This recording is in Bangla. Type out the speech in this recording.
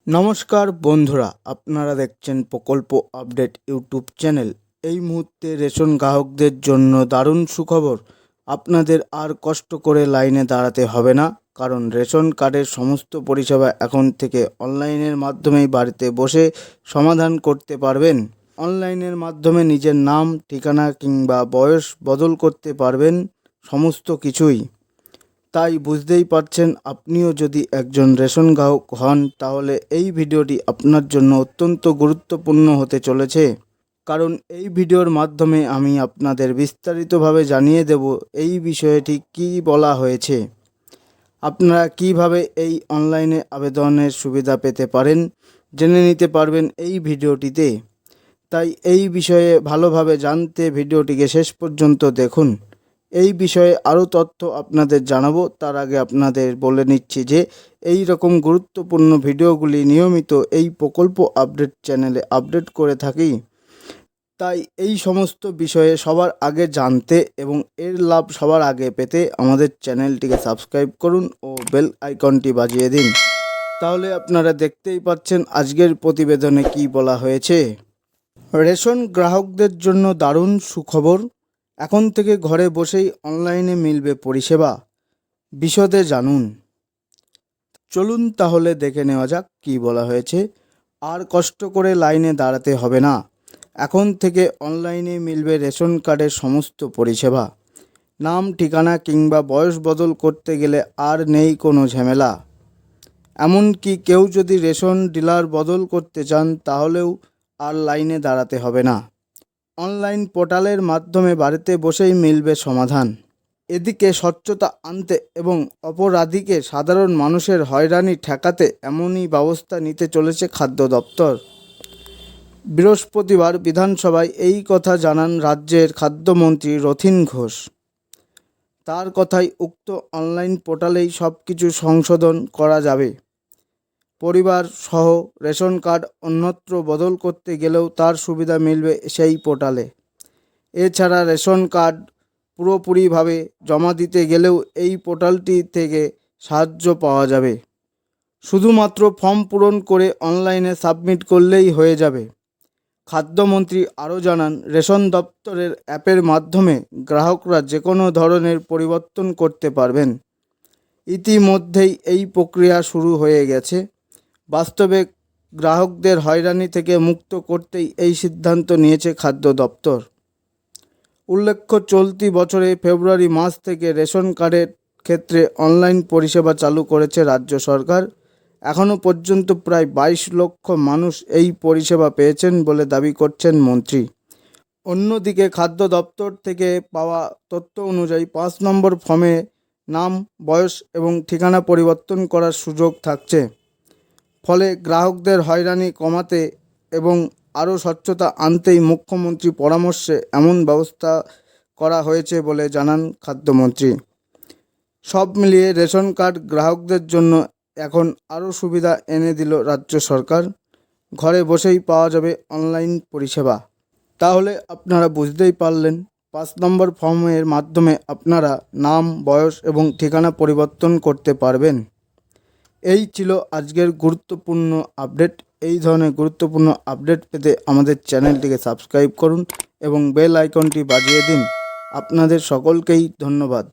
নমস্কার বন্ধুরা, আপনারা দেখছেন প্রকল্প আপডেট ইউটিউব চ্যানেল। এই মুহূর্তে রেশন গ্রাহকদের জন্য দারুণ সুখবর। আপনাদের আর কষ্ট করে লাইনে দাঁড়াতে হবে না, কারণ রেশন কার্ডের সমস্ত পরিষেবা এখন থেকে অনলাইনের মাধ্যমেই বাড়িতে বসে সমাধান করতে পারবেন। অনলাইনের মাধ্যমে নিজের নাম, ঠিকানা কিংবা বয়স বদল করতে পারবেন, সমস্ত কিছুই। তাই বুঝতেই পারছেন, আপনিও যদি একজন রেশন গ্রাহক হন তাহলে এই ভিডিওটি আপনার জন্য অত্যন্ত গুরুত্বপূর্ণ হতে চলেছে। কারণ এই ভিডিওর মাধ্যমে আমি আপনাদের বিস্তারিতভাবে জানিয়ে দেব এই বিষয়ে ঠিক কী বলা হয়েছে। আপনারা কিভাবে এই অনলাইনে আবেদনের সুবিধা পেতে পারেন জেনে নিতে পারবেন এই ভিডিওটিতে। তাই এই বিষয়ে ভালোভাবে জানতে ভিডিওটিকে শেষ পর্যন্ত দেখুন। এই বিষয়ে আরও তথ্য আপনাদের জানাবো, তার আগে আপনাদের বলে নিচ্ছি যে এই রকম গুরুত্বপূর্ণ ভিডিওগুলি নিয়মিত এই প্রকল্প আপডেট চ্যানেলে আপডেট করে থাকি। তাই এই সমস্ত বিষয়ে সবার আগে জানতে এবং এর লাভ সবার আগে পেতে আমাদের চ্যানেলটিকে সাবস্ক্রাইব করুন ও বেল আইকনটি বাজিয়ে দিন। তাহলে আপনারা দেখতেই পাচ্ছেন আজকের প্রতিবেদনে কি বলা হয়েছে। রেশন গ্রাহকদের জন্য দারুণ সুখবর। এখন থেকে ঘরে বসেই অনলাইনে মিলবে পরিষেবা। বিশদে জানুন। চলুন তাহলে দেখে নেওয়া যাক কী বলা হয়েছে। আর কষ্ট করে লাইনে দাঁড়াতে হবে না। এখন থেকে অনলাইনে মিলবে রেশন কার্ডের সমস্ত পরিষেবা। নাম, ঠিকানা কিংবা বয়স বদল করতে গেলে আর নেই কোনো ঝামেলা। এমনকি কেউ যদি রেশন ডিলার বদল করতে চান তাহলেও আর লাইনে দাঁড়াতে হবে না। অনলাইন পোর্টালের মাধ্যমে বাড়িতে বসেই মিলবে সমাধান। এদিকে স্বচ্ছতা আনতে এবং অপরাধীকে সাধারণ মানুষের হয়রানি ঠেকাতে এমনই ব্যবস্থা নিতে চলেছে খাদ্য দপ্তর। বৃহস্পতিবার বিধানসভায় এই কথা জানান রাজ্যের খাদ্যমন্ত্রী রথীন ঘোষ। তার কথাই উক্ত অনলাইন পোর্টালেই সব কিছু সংশোধন করা যাবে। পরিবার সহ রেশন কার্ড অন্যত্র বদল করতে গেলেও তার সুবিধা মিলবে সেই পোর্টালে। এছাড়া রেশন কার্ড পুরোপুরিভাবে জমা দিতে গেলেও এই পোর্টালটি থেকে সাহায্য পাওয়া যাবে। শুধুমাত্র ফর্ম পূরণ করে অনলাইনে সাবমিট করলেই হয়ে যাবে। খাদ্যমন্ত্রী আরও জানান, রেশন দপ্তরের অ্যাপের মাধ্যমে গ্রাহকরা যে কোনো ধরনের পরিবর্তন করতে পারবেন। ইতিমধ্যেই এই প্রক্রিয়া শুরু হয়ে গেছে। বাস্তবে গ্রাহকদের হয়রানি থেকে মুক্ত করতেই এই সিদ্ধান্ত নিয়েছে খাদ্য দপ্তর। উল্লেখ্য, চলতি বছরে ফেব্রুয়ারি মাস থেকে রেশন কার্ডের ক্ষেত্রে অনলাইন পরিষেবা চালু করেছে রাজ্য সরকার। এখনও পর্যন্ত প্রায় 22 লক্ষ মানুষ এই পরিষেবা পেয়েছেন বলে দাবি করছেন মন্ত্রী। অন্যদিকে খাদ্য দপ্তর থেকে পাওয়া তথ্য অনুযায়ী 5 নম্বর ফর্মে নাম, বয়স এবং ঠিকানা পরিবর্তন করার সুযোগ থাকছে। ফলে গ্রাহকদের হয়রানি কমাতে এবং আরও স্বচ্ছতা আনতেই মুখ্যমন্ত্রীর পরামর্শে এমন ব্যবস্থা করা হয়েছে বলে জানান খাদ্যমন্ত্রী। সব মিলিয়ে রেশন কার্ড গ্রাহকদের জন্য এখন আরও সুবিধা এনে দিল রাজ্য সরকার। ঘরে বসেই পাওয়া যাবে অনলাইন পরিষেবা। তাহলে আপনারা বুঝতেই পারলেন, 5 নম্বর ফর্মের মাধ্যমে আপনারা নাম, বয়স এবং ঠিকানা পরিবর্তন করতে পারবেন। এই ছিল আজকের গুরুত্বপূর্ণ আপডেট। এই ধরনের গুরুত্বপূর্ণ আপডেট পেতে আমাদের চ্যানেলটিকে সাবস্ক্রাইব করুন এবং বেল আইকনটি বাজিয়ে দিন। আপনাদের সকলকেই ধন্যবাদ।